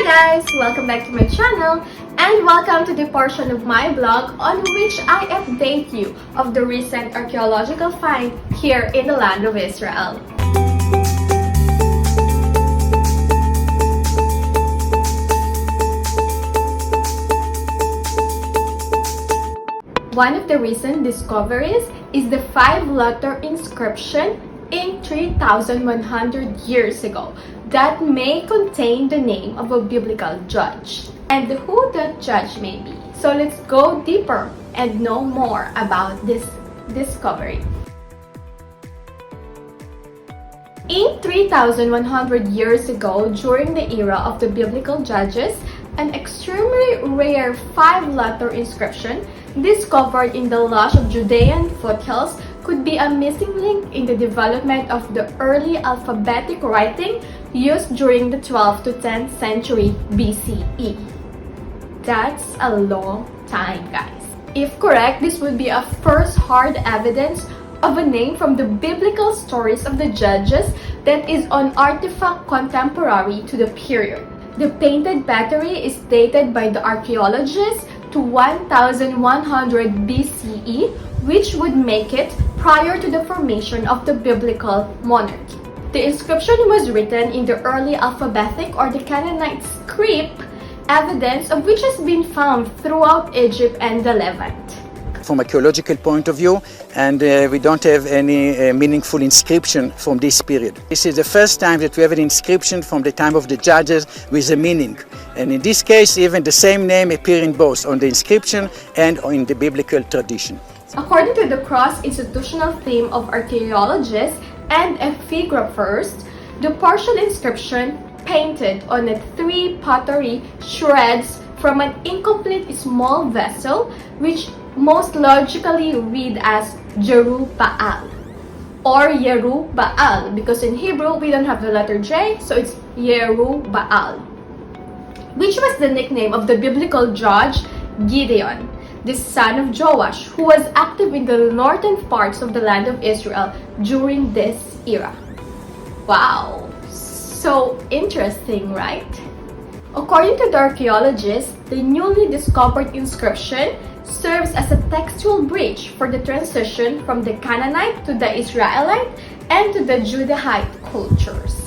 guys! Welcome back to my channel and welcome to the portion of my blog on which I update you of the recent archaeological find here in the land of Israel. One of the recent discoveries is the 5-letter inscription in 3,100 years ago that may contain the name of a biblical judge and who that judge may be. So let's go deeper and know more about this discovery. In 3,100 years ago, during the era of the biblical judges, an extremely rare 5-letter inscription discovered in the lush of Judean foothills could be a missing link in the development of the early alphabetic writing used during the 12th to 10th century BCE. That's a long time, guys. If correct, this would be a first hard evidence of a name from the biblical stories of the judges that is an artifact contemporary to the period. The painted pottery is dated by the archaeologists to 1100 BCE, which would make it prior to the formation of the biblical monarchy. The inscription was written in the early alphabetic or the Canaanite script, evidence of which has been found throughout Egypt and the Levant. From archaeological point of view, and we don't have any meaningful inscription from this period. This is the first time that we have an inscription from the time of the judges with a meaning. And in this case, even the same name appearing both on the inscription and in the biblical tradition. According to the cross-institutional theme of archaeologists and epigraphers, the partial inscription painted on the 3 pottery shreds from an incomplete small vessel, which most logically read as Jeru-Baal or Yeru-Baal, because in Hebrew we don't have the letter J, so it's Yeru-Baal, which was the nickname of the biblical judge Gideon, the son of Joash, who was active in the northern parts of the land of Israel during this era. Wow, so interesting, right? According to the archaeologists, the newly discovered inscription serves as a textual bridge for the transition from the Canaanite to the Israelite and to the Judahite cultures.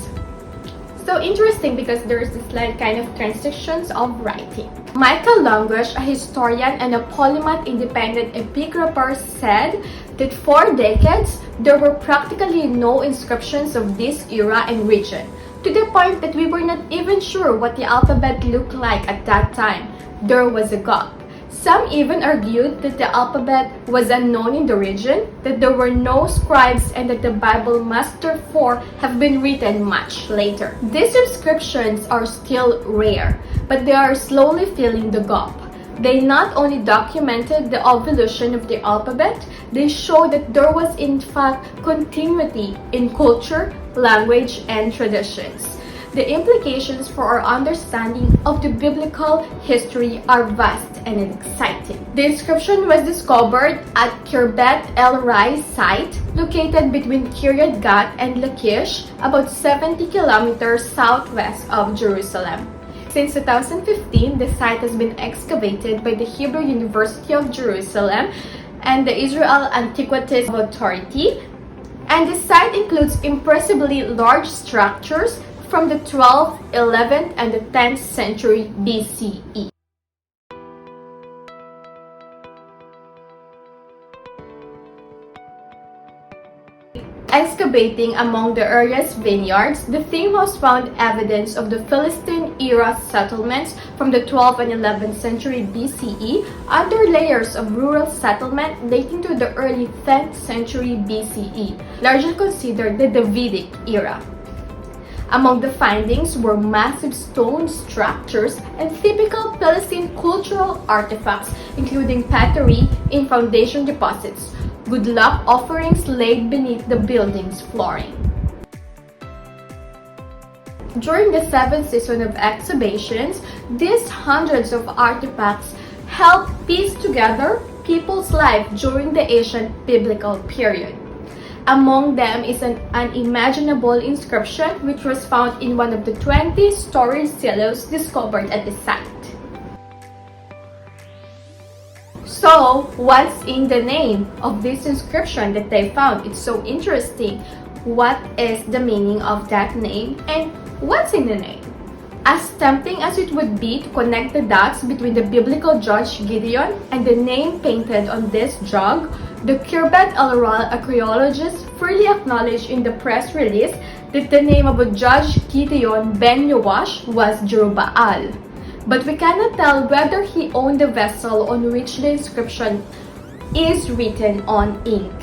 So interesting because there's this kind of transitions of writing. Michael Longush, a historian and a polymath independent epigrapher, said that for decades there were practically no inscriptions of this era and region, to the point that we were not even sure what the alphabet looked like at that time. There was a gap. Some even argued that the alphabet was unknown in the region, that there were no scribes, and that the Bible must therefore have been written much later. These inscriptions are still rare, but they are slowly filling the gap. They not only documented the evolution of the alphabet, they show that there was in fact continuity in culture, language, and traditions. The implications for our understanding of the biblical history are vast and exciting. The inscription was discovered at Kirbet El Rai site, located between Kiryat Gat and Lachish, about 70 kilometers southwest of Jerusalem. Since 2015, the site has been excavated by the Hebrew University of Jerusalem and the Israel Antiquities Authority, and the site includes impressively large structures from the 12th, 11th, and the 10th century BCE. Excavating among the area's vineyards, the team has found evidence of the Philistine-era settlements from the 12th and 11th century BCE under layers of rural settlement dating to the early 10th century BCE, largely considered the Davidic era. Among the findings were massive stone structures and typical Philistine cultural artifacts, including pottery in foundation deposits, good luck offerings laid beneath the building's flooring. During the 7th season of exhibitions, these hundreds of artifacts help piece together people's life during the ancient biblical period. Among them is an unimaginable inscription which was found in one of the 20-story silos discovered at the site. So, what's in the name of this inscription that they found? It's so interesting. What is the meaning of that name and what's in the name? As tempting as it would be to connect the dots between the biblical judge Gideon and the name painted on this jug, the INSCRIBED archaeologists freely acknowledged in the press release that the name of a Judge Gideon ben Yoash was Jerubbaal. But we cannot tell whether he owned the vessel on which the inscription is written on ink.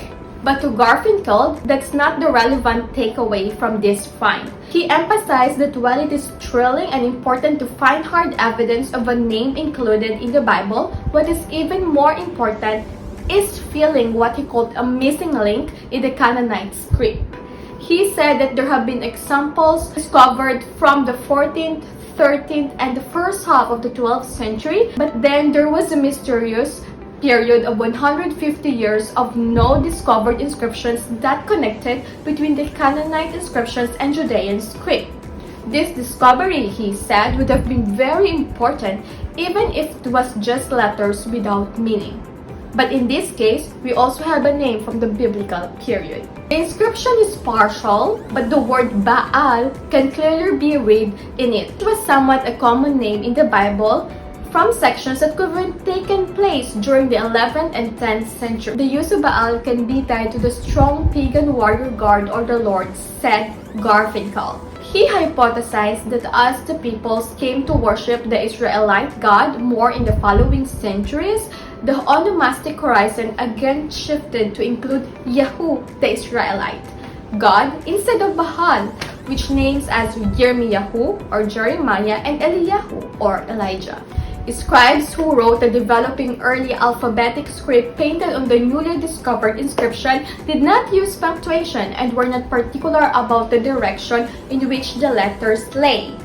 But to Garfinkel, that's not the relevant takeaway from this find. He emphasized that while it is thrilling and important to find hard evidence of a name included in the Bible, what is even more important is feeling what he called a missing link in the Canaanite script. He said that there have been examples discovered from the 14th, 13th, and the first half of the 12th century, but then there was a mysterious period of 150 years of no discovered inscriptions that connected between the Canaanite inscriptions and Judean script. This discovery, he said, would have been very important even if it was just letters without meaning. But in this case, we also have a name from the biblical period. The inscription is partial, but the word Baal can clearly be read in it. It was somewhat a common name in the Bible from sections that could have taken place during the 11th and 10th century. The use of Baal can be tied to the strong pagan warrior god or the Lord, said Garfinkel. He hypothesized that as the peoples came to worship the Israelite god more in the following centuries, the onomastic horizon again shifted to include Yahu, the Israelite god, instead of Baal, which names as Yirmiyahu or Jeremiah and Eliyahu or Elijah. Scribes who wrote the developing early alphabetic script painted on the newly discovered inscription did not use punctuation and were not particular about the direction in which the letters lay.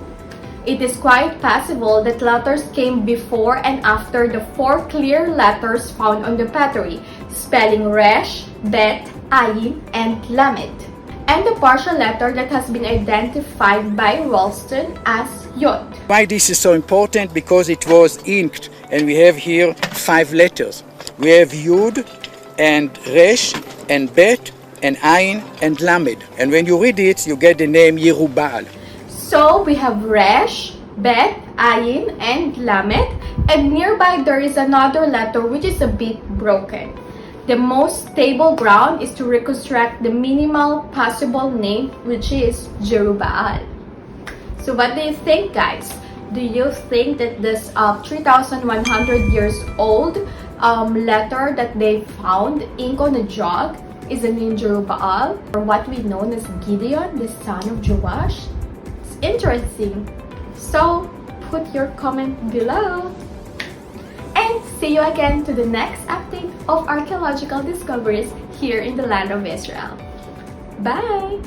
It is quite possible that letters came before and after the four clear letters found on the pottery, spelling Resh, Bet, Ayin, and Lamed, and the partial letter that has been identified by Ralston as Yod. Why this is so important? Because it was inked, and we have here 5 letters. We have Yud and Resh and Bet and Ayin and Lamed, and when you read it, you get the name Yerubbaal. So we have Resh, Bet, Ayin, and Lamed, and nearby there is another letter which is a bit broken. The most stable ground is to reconstruct the minimal possible name, which is Jerubbaal. So what do you think, guys? Do you think that this 3,100 years old letter that they found, ink on a jug, is the name Jerubbaal, or what we know as Gideon, the son of Joash? It's interesting. So put your comment below. And see you again to the next update of archaeological discoveries here in the land of Israel. Bye!